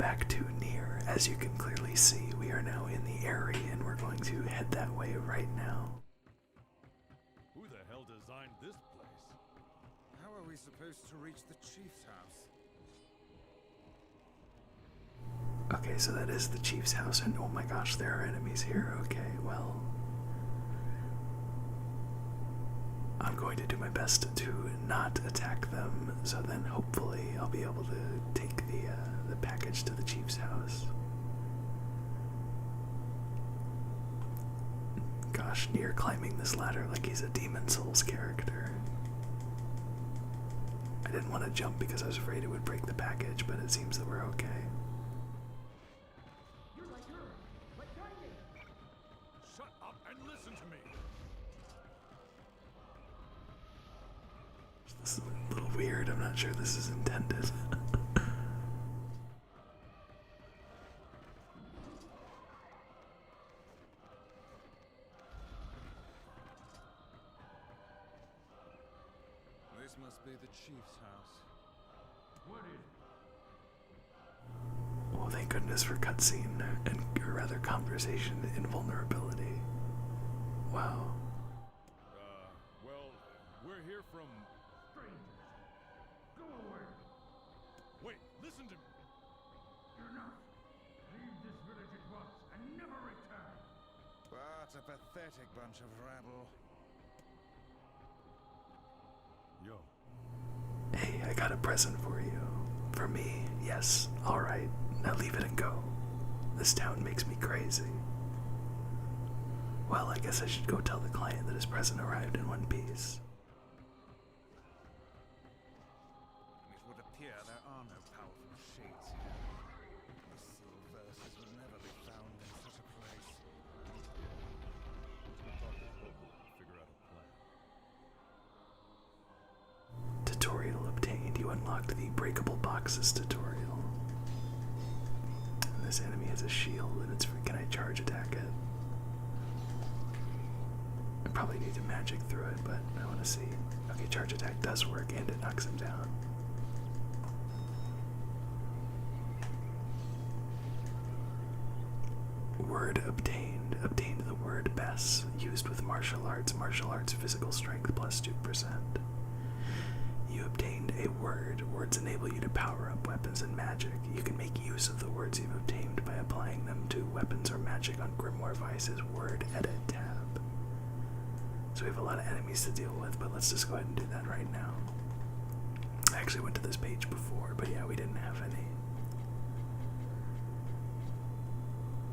back to Nier. As you can clearly see, we are now in the area and we're going to head that way right now. Who the hell designed this place? How are we supposed to reach the chief's house? Okay, so that is the chief's house, and oh my gosh, there are enemies here. Okay, well, I'm going to do my best to not attack them, so then hopefully I'll be able to take the package to the chief's house. Gosh, Nier climbing this ladder like he's a Demon Souls character. I didn't want to jump because I was afraid it would break the package, but it seems that we're okay. You're like her, like Kaine. Shut up and listen to me. This is a little weird. I'm not sure this is intended. This must be the chief's house. What is it? Well, thank goodness for cutscene, or rather conversation invulnerability. Wow. Well, we're here from... strangers. Go away. Wait, listen to me. Do not leave this village at once and never return. What a pathetic bunch of rabble. Yo. Hey, I got a present for you. For me, yes. Alright, now leave it and go. This town makes me crazy. Well, I guess I should go tell the client that his present arrived in one piece. It would appear there are no powerful shades here. The soul verses will never be found in such a place. Figure out a plan. Tutorial obtained. You unlocked the breakable boxes tutorial. And this enemy has a shield and it's free. Can I charge attack it? I probably need to magic through it, but I want to see. Okay, charge attack does work and it knocks him down. Word obtained. Obtained the word Bess. Used with martial arts. Martial arts physical strength plus 2%. You obtained a word. Words enable you to power up weapons and magic. You can make use of the words you've obtained by applying them to weapons or magic on Grimoire Vice's Word Edit tab. So we have a lot of enemies to deal with, but let's just go ahead and do that right now. I actually went to this page before, but yeah, we didn't have any.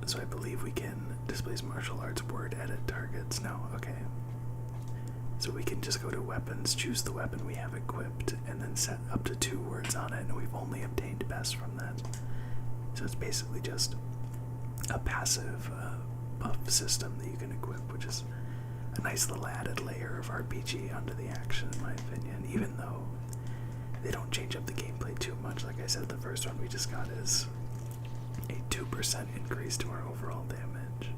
So I believe we can displace martial arts word edit targets. No, okay. So we can just go to weapons, choose the weapon we have equipped, and then set up to 2 words on it, and we've only obtained best from that. So it's basically just a passive buff system that you can equip, which is a nice little added layer of RPG onto the action, in my opinion, even though they don't change up the gameplay too much. Like I said, the first one we just got is a 2% increase to our overall damage.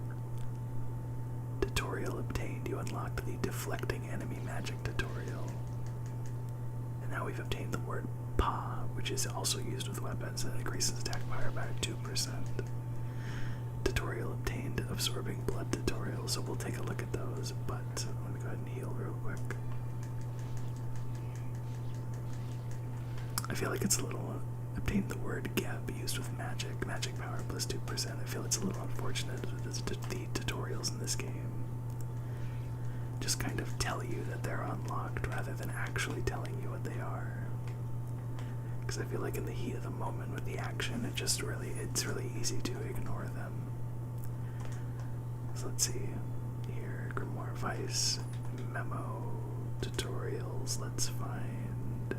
Tutorial obtained. You unlocked the deflecting enemy magic tutorial. And now we've obtained the word Pa, which is also used with weapons and increases attack power by 2%. Tutorial obtained. Absorbing blood tutorial, so we'll take a look at those, but let me go ahead and heal real quick. I feel like it's a little... Obtained the word Geb used with magic. Magic power plus 2%. I feel it's a little unfortunate that the tutorials in this game just kind of tell you that they're unlocked rather than actually telling you what they are. Because I feel like in the heat of the moment with the action, it's really easy to ignore them. So let's see here. Grimoire Vice, memo, tutorials. Let's find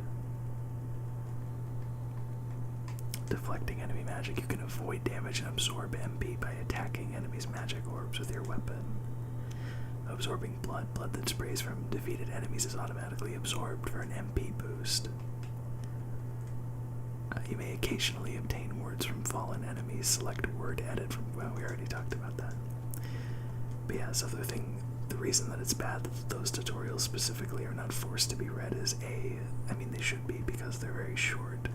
deflecting enemy magic. You can avoid damage and absorb MP by attacking enemies' magic orbs with your weapon. Absorbing blood. Blood that sprays from defeated enemies is automatically absorbed for an MP boost. You may occasionally obtain words from fallen enemies. Select word edit from... Well, we already talked about that. But yeah, so the reason that it's bad that those tutorials specifically are not forced to be read is I mean, they should be because they're very short.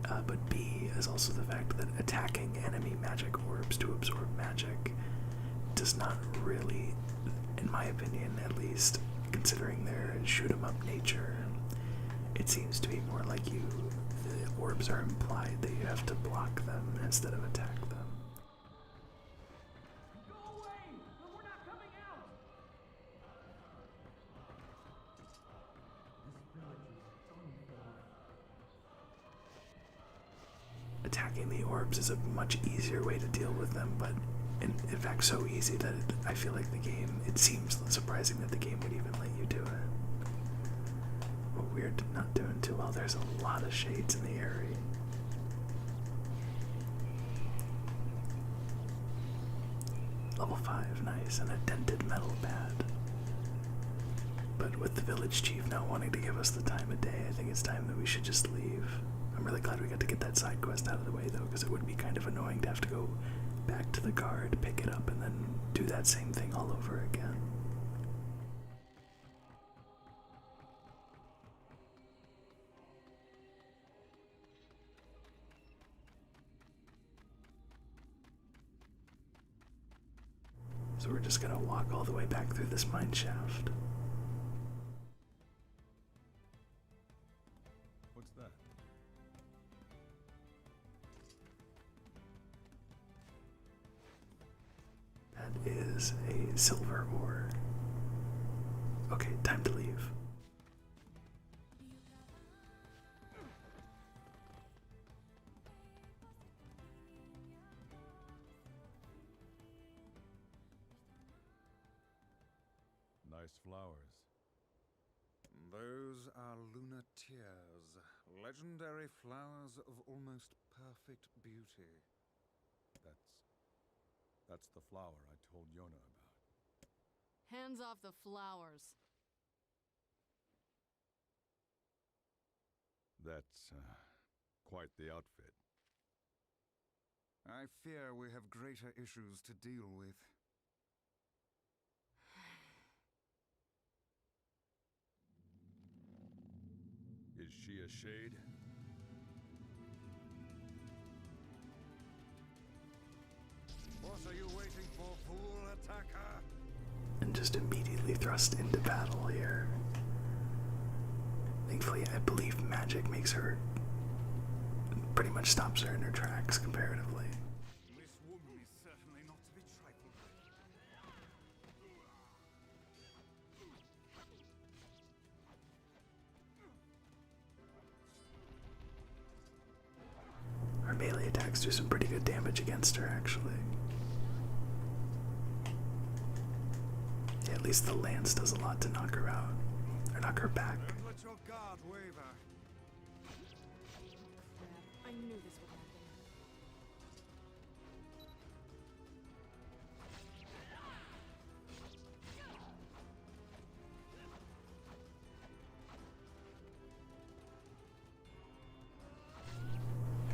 but B is also the fact that attacking enemy magic orbs to absorb magic does not really, in my opinion at least, considering their shoot 'em up nature, it seems to be more like the orbs are implied that you have to block them instead of attack them. Go away! We're not coming out! This village is done for. Attacking the orbs is a much easier way to deal with them, but in fact so easy that I feel like it seems surprising that the game would even let you do it. But we're not doing too well. There's a lot of shades in the area. Level 5, nice, and a dented metal pad. But with the village chief not wanting to give us the time of day, I think it's time that we should just leave. I'm really glad we got to get that side quest out of the way though, because it would be kind of annoying to have to go back to the guard, pick it up, and then do that same thing all over again. So we're just gonna walk all the way back through this mine shaft. What's that? That is a silver ore. Okay, time to leave. Nice flowers. Those are lunar tears, legendary flowers of almost perfect beauty. That's the flower I told Yona about. Hands off the flowers. That's, quite the outfit. I fear we have greater issues to deal with. Is she a shade? What are you waiting for, fool? Attack her! And just immediately thrust into battle here. Thankfully, I believe magic makes her, pretty much stops her in her tracks comparatively. This woman is certainly not to be trifled with. Our melee attacks do some pretty good damage against her, actually. Yeah, at least the lance does a lot to knock her out, or knock her back. Don't let your guard waver. I knew this would happen.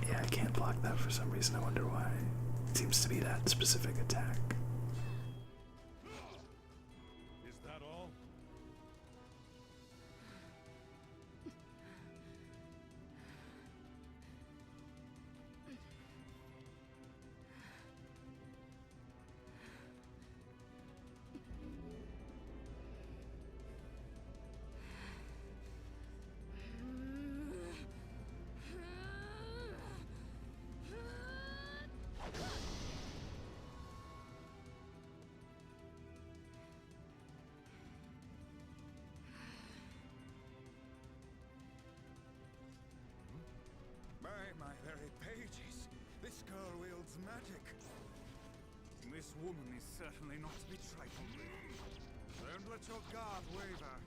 Yeah, I can't block that for some reason. I wonder why. It seems to be that specific attack. Is that all? By my very pages, this girl wields magic. This woman is certainly not to be trifled with. Don't let your guard waver.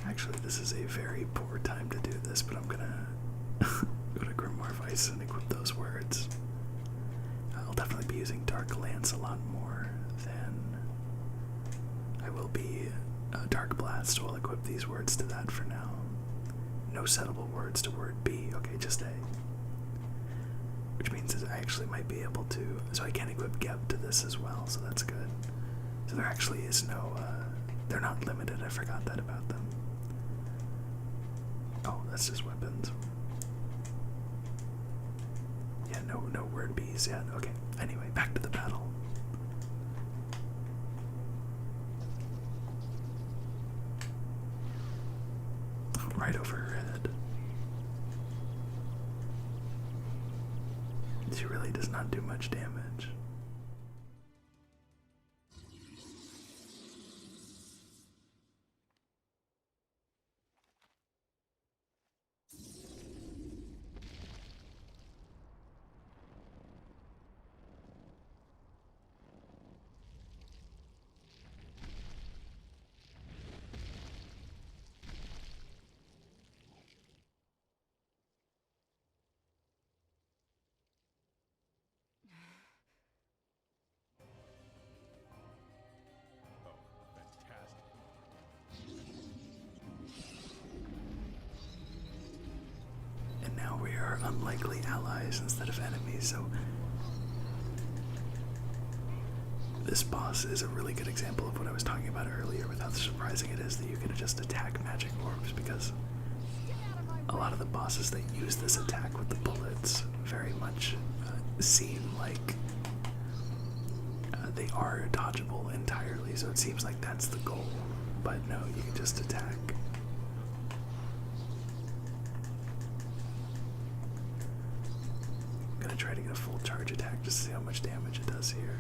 Actually, this is a very poor time to do this, but I'm gonna go to Grimoire Vice and equip those words. I'll definitely be using Dark Lance a lot more than I will be Dark Blast, so I'll equip these words to that for now. No settable words to word B, okay, just A. Which means I actually might be able to, so I can equip Geb to this as well, so that's good. So there actually is no, they're not limited, I forgot that about them. Oh, that's just weapons. enemies yet. Okay, anyway, back to the battle. Right over her head. She really does not do much damage. And now we are unlikely allies instead of enemies, so this boss is a really good example of what I was talking about earlier with how surprising it is that you can just attack magic orbs, because a lot of the bosses that use this attack with the bullets very much seem like they are dodgeable entirely, so it seems like that's the goal, but no, you can just attack. I'm gonna try to get a full charge attack just to see how much damage it does here.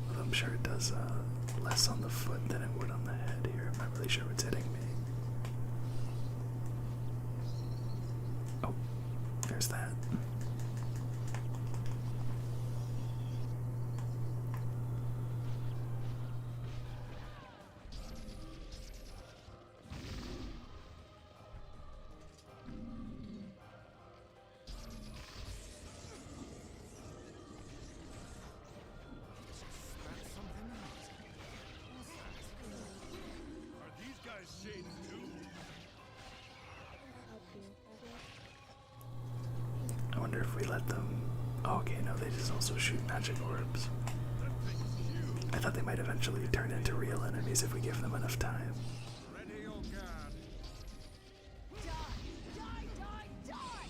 Although I'm sure it does less on the foot than it would on the head here. I'm not really sure what's hitting me. Oh, there's that. Are these guys shades too? I wonder if we let them... Oh, okay, no, they just also shoot magic orbs. I thought they might eventually turn into real enemies if we give them enough time. Ready your guard. Die!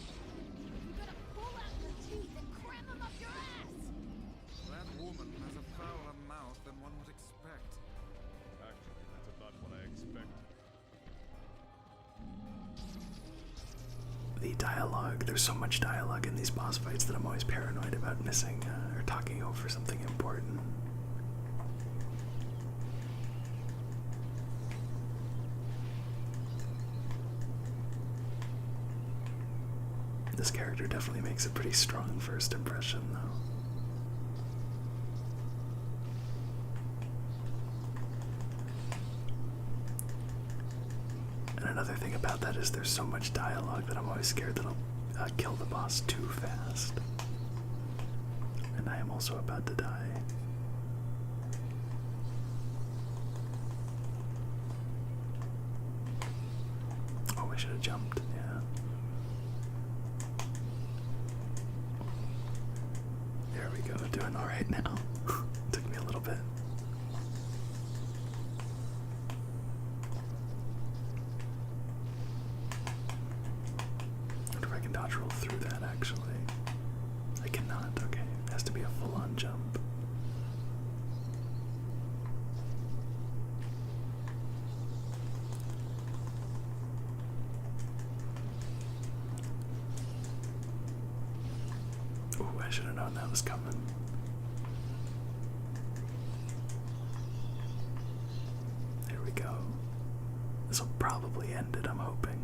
You gotta pull out your teeth and cram them up your ass! That woman has a fouler mouth than one would expect. Actually, that's about what I expected. The dialogue, there's so much dialogue in these boss fights that I'm always paranoid about missing or talking over something important. This character definitely makes a pretty strong first impression, though. And another thing about that is there's so much dialogue that I'm always scared that I'll kill the boss too fast. And I am also about to die. Oh, I should have jumped, yeah. There we go, doing alright now. Took me a little bit. I wonder if I can dodge roll through that, actually. I cannot, okay. It has to be a full-on jump. Ooh, I should have known that was coming. There we go. This will probably end it, I'm hoping.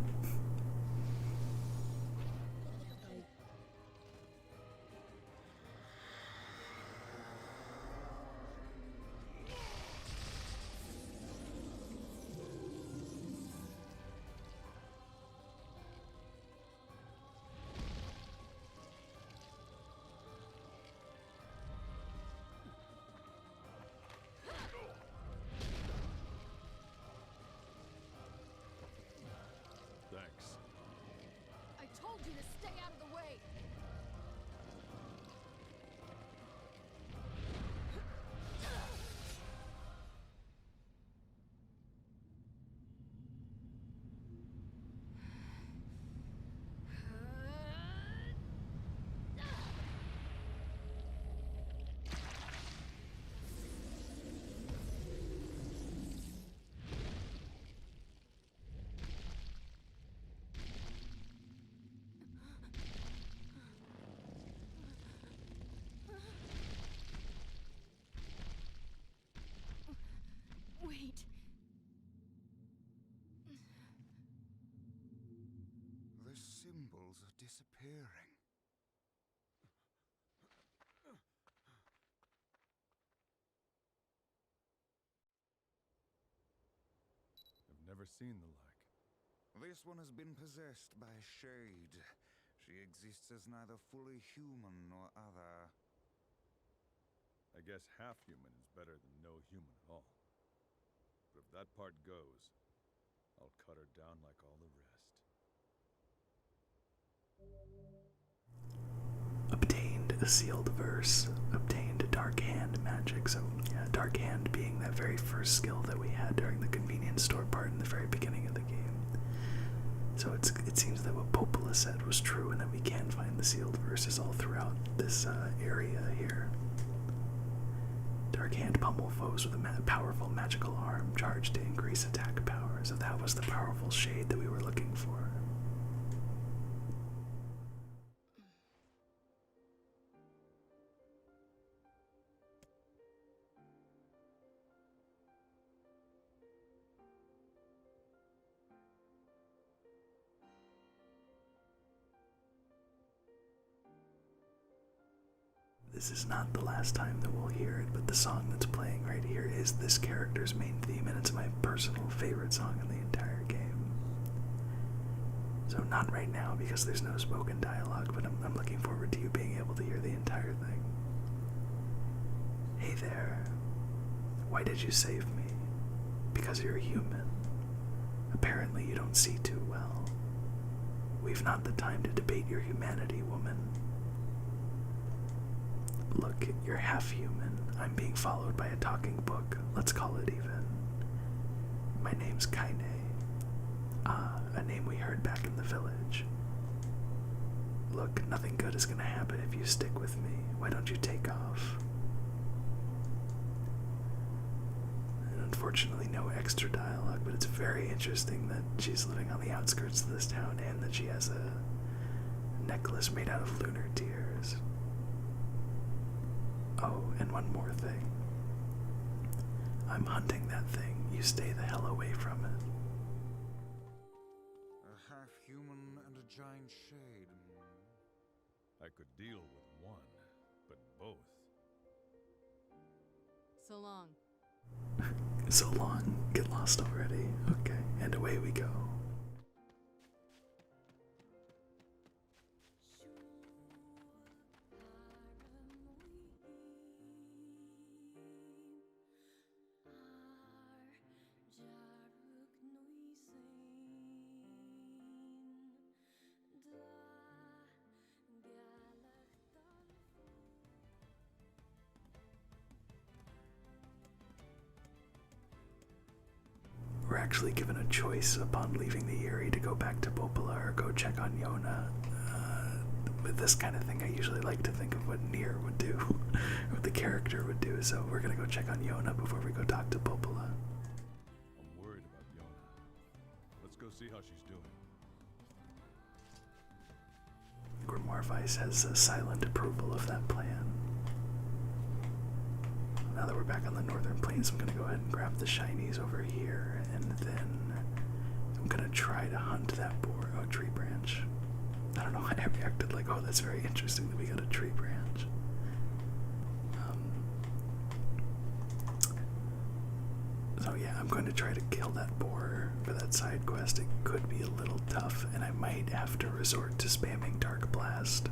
Thanks. I told you to stay out of the way! symbols are disappearing. I've never seen the like. This one has been possessed by a shade. She exists as neither fully human nor other. I guess half human is better than no human at all. But if that part goes, I'll cut her down like all the rest. Obtained a sealed verse. Obtained dark hand magic. So yeah, dark hand being that very first skill that we had during the convenience store part in the very beginning of the game. So it seems that what Popola said was true, and that we can find the sealed verses all throughout this area here. Dark hand pummel foes with a powerful magical arm charged to increase attack power. So that was the powerful shade that we were looking for. This is not the last time that we'll hear it, but the song that's playing right here is this character's main theme, and it's my personal favorite song in the entire game. So not right now, because there's no spoken dialogue, but I'm looking forward to you being able to hear the entire thing. Hey there. Why did you save me? Because you're a human. Apparently you don't see too well. We've not the time to debate your humanity, woman. Look, you're half human. I'm being followed by a talking book. Let's call it even. My name's Kainé. Ah, a name we heard back in the village. Look, nothing good is gonna happen if you stick with me. Why don't you take off? And unfortunately, no extra dialogue, but it's very interesting that she's living on the outskirts of this town and that she has a necklace made out of lunar tears. Oh, and one more thing. I'm hunting that thing. You stay the hell away from it. A half-human and a giant shade. I could deal with one, but both. So long. So long. Get lost already. Okay, and away we go. We're actually given a choice upon leaving the Eyrie to go back to Popola or go check on Yona. With this kind of thing, I usually like to think of what Nier would do, what the character would do, so we're gonna go check on Yona before we go talk to Popola. I'm worried about Yona. Let's go see how she's doing. Grimoire Vice has a silent approval of that plan. Now that we're back on the northern plains, I'm gonna go ahead and grab the shinies over here, and then I'm gonna try to hunt that boar. Oh, tree branch. I don't know why I reacted like, oh, that's very interesting that we got a tree branch. So yeah, I'm going to try to kill that boar for that side quest. It could be a little tough, and I might have to resort to spamming Dark Blast.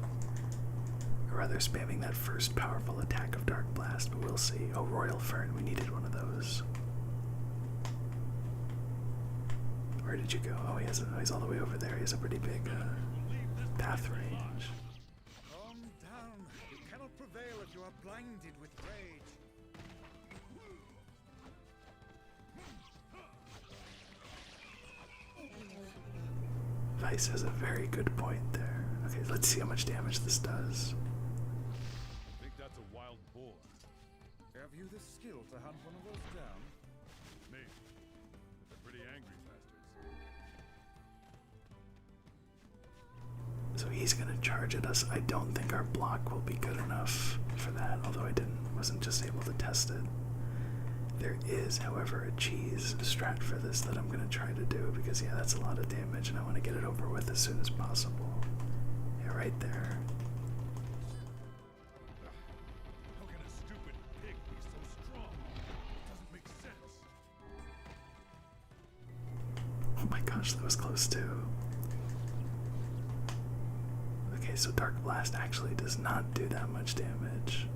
Or rather, spamming that first powerful attack of Dark Blast, but we'll see. Oh, Royal Fern, we needed one of those. Where did you go? Oh, he's all the way over there. He has a pretty big path range. Calm down. You cannot prevail if you are blinded with rage. Vice has a very good point there. Okay, let's see how much damage this does. I think that's a wild boar. Have you the skill to hunt one of those down? Maybe. They're pretty angry bastards. So he's gonna charge at us. I don't think our block will be good enough for that, although I wasn't just able to test it. There is, however, a cheese strat for this that I'm gonna try to do, because yeah, that's a lot of damage and I want to get it over with as soon as possible. right there. How can a stupid pig be so strong? It doesn't make sense. Oh my gosh, that was close too. Okay, so Dark Blast actually does not do that much damage.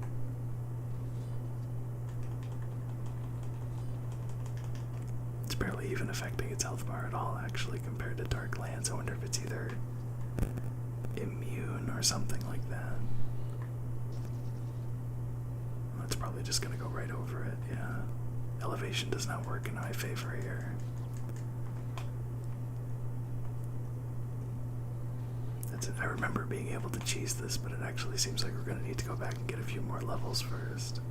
It's barely even affecting its health bar at all, actually, compared to Dark Lance. I wonder if it's either immune or something like that. That's probably just gonna go right over it, yeah. Elevation does not work in my favor here. That's it. I remember being able to cheese this, but it actually seems like we're gonna need to go back and get a few more levels first.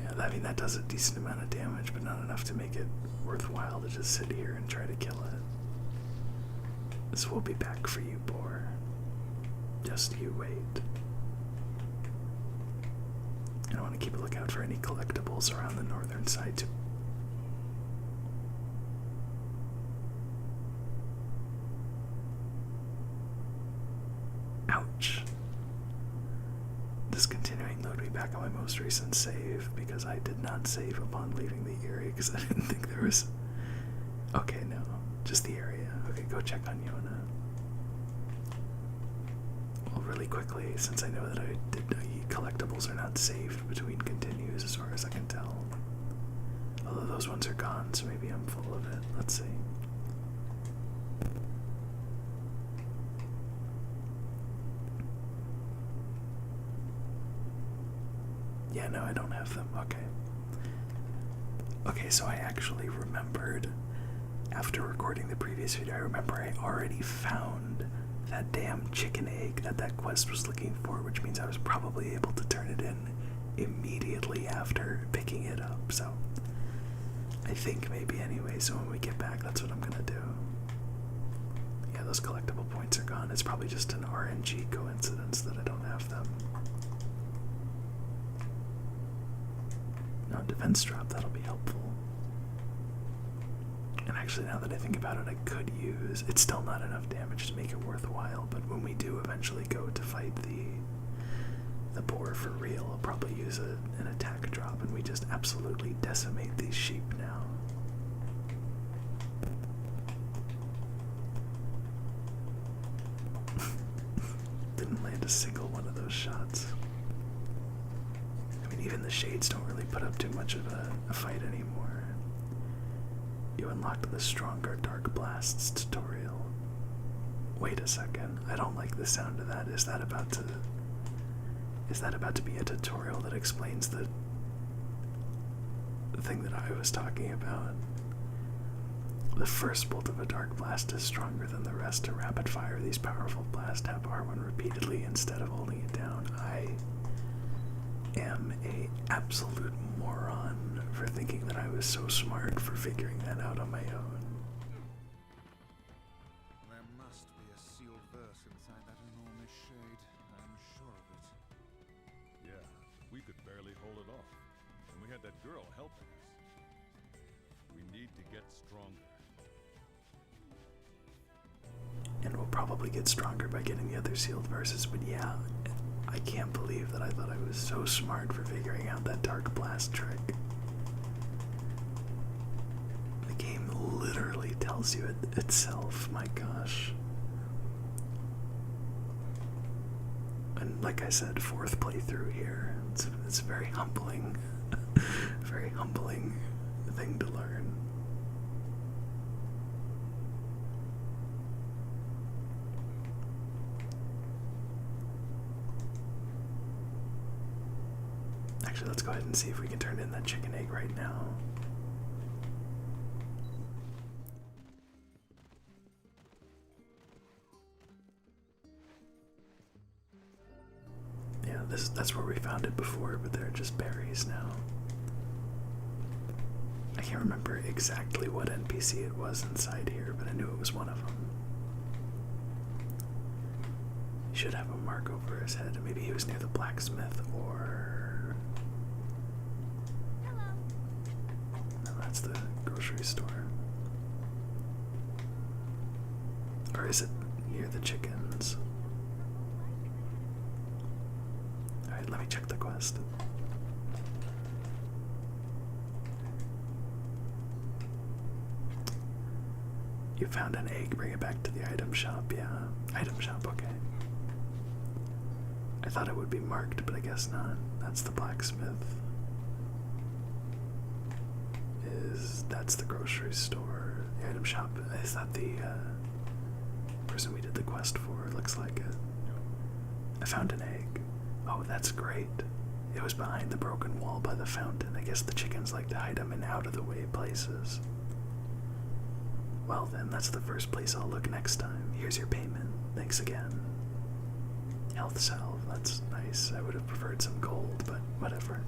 Yeah, I mean, that does a decent amount of damage, but not enough to make it worthwhile to just sit here and try to kill it. So we'll be back for you, Boar. Just you wait. And I want to keep a lookout for any collectibles around the northern side too. Ouch. Discontinuing load me back on my most recent save because I did not save upon leaving the area because I didn't think there was... Okay, no. Just the area. Okay, go check on Yona. Well, really quickly, since I know that I did collectibles are not saved between continues as far as I can tell. Although those ones are gone, so maybe I'm full of it. Let's see. Yeah, no, I don't have them. Okay. Okay, so I actually remembered, after recording the previous video, I remember I already found that damn chicken egg that quest was looking for, which means I was probably able to turn it in immediately after picking it up, so I think maybe anyway, so when we get back, that's what I'm gonna do. Yeah, those collectible points are gone. It's probably just an RNG coincidence that I don't have them. No, defense drop, that'll be helpful. And actually, now that I think about it, I could use... It's still not enough damage to make it worthwhile, but when we do eventually go to fight the boar for real, I'll probably use an attack drop, and we just absolutely decimate these sheep now. Didn't land a single one of those shots. I mean, even the shades don't really put up too much of a fight anymore. You unlocked the stronger Dark Blasts tutorial. Wait a second, I don't like the sound of that. Is that about to be a tutorial that explains the thing that I was talking about? The first bolt of a Dark Blast is stronger than the rest to rapid fire. These powerful blasts tap R1 repeatedly instead of holding it down. I am a absolute moron for thinking that I was so smart for figuring that out on my own. There must be a sealed verse inside that enormous shade. I'm sure of it. Yeah, we could barely hold it off. And we had that girl helping us. We need to get stronger. And we'll probably get stronger by getting the other sealed verses, but yeah, I can't believe that I thought I was so smart for figuring out that Dark Blast trick. The game literally tells you it itself, my gosh. And like I said, 4th playthrough here. It's very humbling. Very humbling thing to learn. Actually, let's go ahead and see if we can turn in that chicken egg right now. Yeah, that's where we found it before, but they're just berries now. I can't remember exactly what NPC it was inside here, but I knew it was one of them. He should have a mark over his head. Maybe he was near the blacksmith, or... Hello. No, that's the grocery store. Or is it near the chickens? Alright, let me check the quest. You found an egg, bring it back to the item shop. Yeah, item shop, okay. I thought it would be marked, but I guess not. That's the blacksmith. That's the grocery store. The item shop. Is that the person we did the quest for? Looks like it. I found an egg. Oh, that's great. It was behind the broken wall by the fountain. I guess the chickens like to hide them in out-of-the-way places. Well then, that's the first place I'll look next time. Here's your payment. Thanks again. Health salve, that's nice. I would have preferred some gold, but whatever.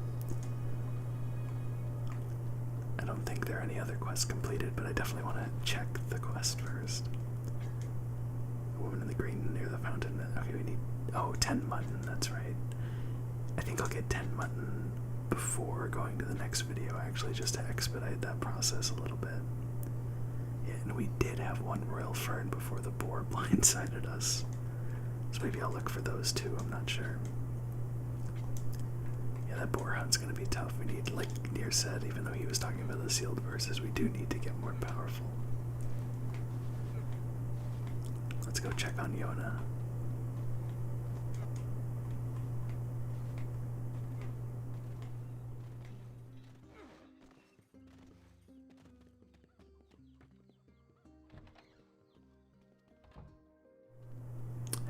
I don't think there are any other quests completed, but I definitely want to check the quest first. A woman in the green near the fountain. Okay, we need... Oh, 10 mutton, that's right. I think I'll get 10 mutton before going to the next video, actually, just to expedite that process a little bit. Yeah, and we did have one royal fern before the boar blindsided us. So maybe I'll look for those too, I'm not sure. Yeah, that boar hunt's gonna be tough. We need, like Nier said, even though he was talking about the sealed verses, we do need to get more powerful. Let's go check on Yona.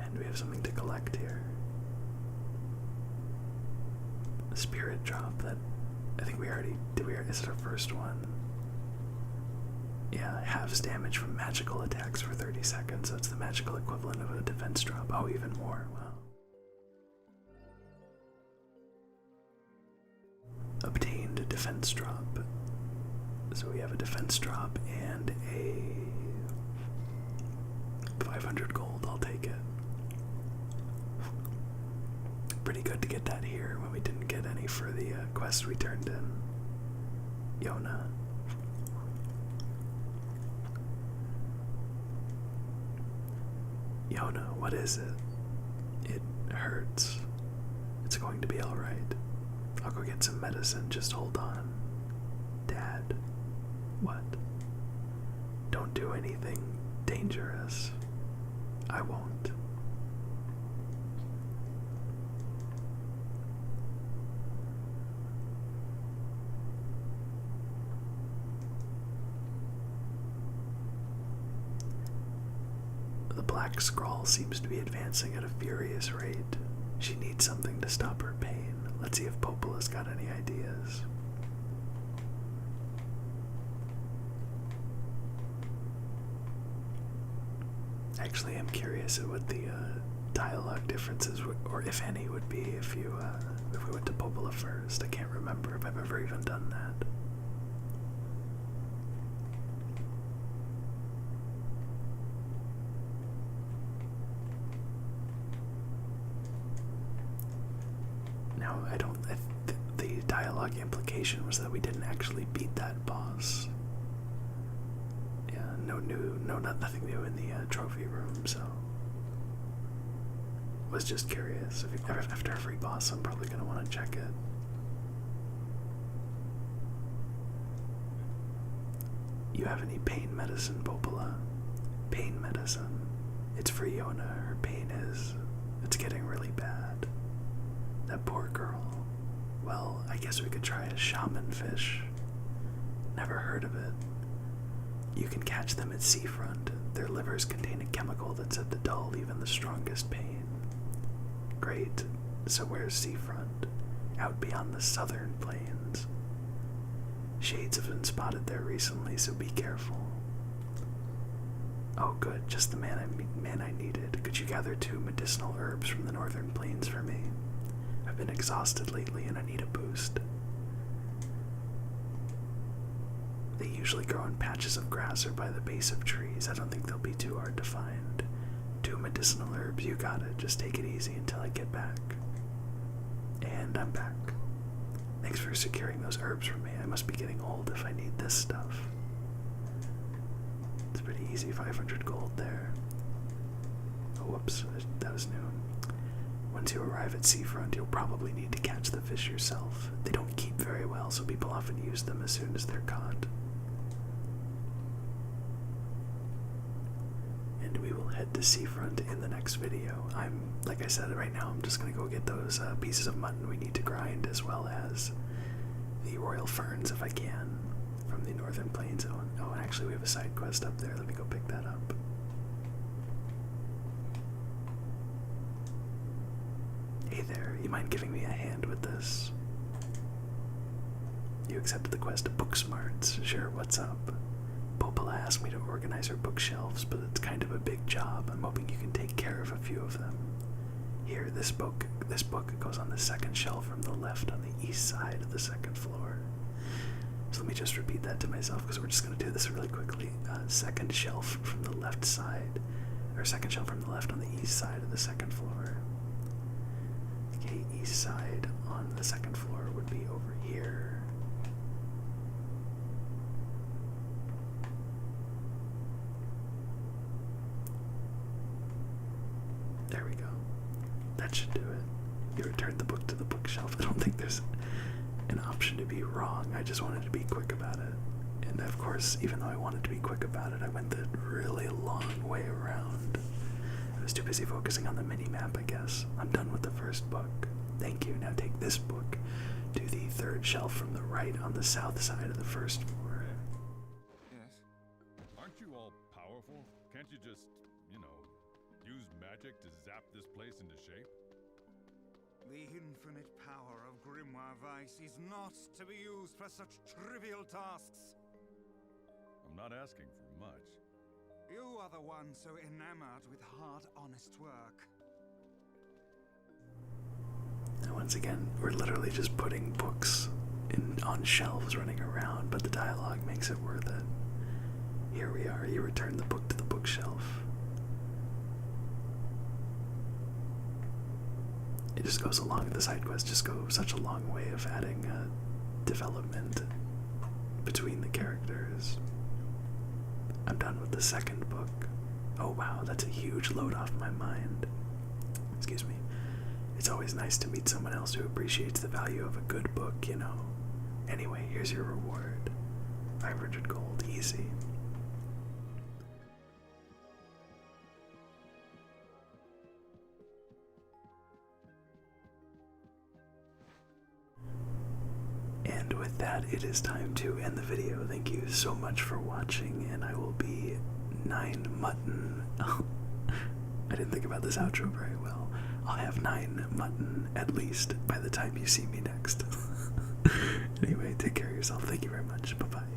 And we have something to collect here. A spirit drop that I think we already did. Is it our first one? Yeah, halves damage from magical attacks for 30 seconds, so it's the magical equivalent of a defense drop. Oh, even more. Wow. Obtained a defense drop. So we have a defense drop and a 500 gold. I'll take it. Pretty good to get that here when we didn't get any for the quest we turned in. Yona. Yona, what is it? It hurts. It's going to be alright. I'll go get some medicine, just hold on. Dad. What? Don't do anything dangerous. I won't. The black scrawl seems to be advancing at a furious rate. She needs something to stop her pain. Let's see if Popola's got any ideas. Actually, I'm curious at what the dialogue differences, or if any, would be if we went to Popola first. I can't remember if I've ever even done that. Now, the dialogue implication was that we didn't actually beat that boss. Yeah, nothing new in the trophy room, so was just curious. After every boss, I'm probably gonna want to check it. You have any pain medicine, Popola? Pain medicine. It's for Yona. Her pain it's getting really bad. That poor girl. Well, I guess we could try a shaman fish. Never heard of it. You can catch them at seafront. Their livers contain a chemical that's said to dull even the strongest pain. Great. So where's seafront? Out beyond the southern plains. Shades have been spotted there recently, so be careful. Oh good, just the man I needed. Could you gather 2 medicinal herbs from the northern plains for me? I've been exhausted lately and I need a boost. They usually grow in patches of grass or by the base of trees. I don't think they'll be too hard to find. 2 medicinal herbs, you got it. Just take it easy until I get back. And I'm back. Thanks for securing those herbs for me. I must be getting old if I need this stuff. It's pretty easy, 500 gold there. Oh, whoops, that was new. Once you arrive at seafront, you'll probably need to catch the fish yourself. They don't keep very well, so people often use them as soon as they're caught. And we will head to seafront in the next video. Like I said, right now I'm just gonna go get those pieces of mutton we need to grind, as well as the royal ferns if I can, from the Northern Plains zone. Oh, and actually we have a side quest up there. Let me go pick that up. Hey there, you mind giving me a hand with this? You accepted the quest of book smarts. Sure, what's up? Popola asked me to organize her bookshelves, but it's kind of a big job. I'm hoping you can take care of a few of them. Here, this book goes on the second shelf from the left on the east side of the second floor. So let me just repeat that to myself, because we're just going to do this really quickly. Second shelf from the left side, or second shelf from the left on the east side of the second floor. Okay, east side on the second floor would be over here. There we go. That should do it. You returned the book to the bookshelf. I don't think there's an option to be wrong. I just wanted to be quick about it. And of course, even though I wanted to be quick about it, I went the really long way around. I was too busy focusing on the mini-map, I guess. I'm done with the first book. Thank you. Now take this book to the third shelf from the right on the south side of the first floor. Yes? Aren't you all powerful? Can't you just, use magic to zap this place into shape? The infinite power of Grimoire Vice is not to be used for such trivial tasks. I'm not asking for much. You are the one so enamored with hard, honest work. And once again, we're literally just putting books on shelves running around, but the dialogue makes it worth it. Here we are. You return the book to the bookshelf. It just goes along, the side quests just go such a long way of adding development between the characters. I'm done with the second book. Oh wow, that's a huge load off my mind. Excuse me. It's always nice to meet someone else who appreciates the value of a good book, Anyway, here's your reward. 500 gold, easy. And with that, it is time to end the video. Thank you so much for watching, and I will be 9 mutton. I didn't think about this outro very well. I'll have 9 mutton at least by the time you see me next. Anyway, take care of yourself. Thank you very much. Bye-bye.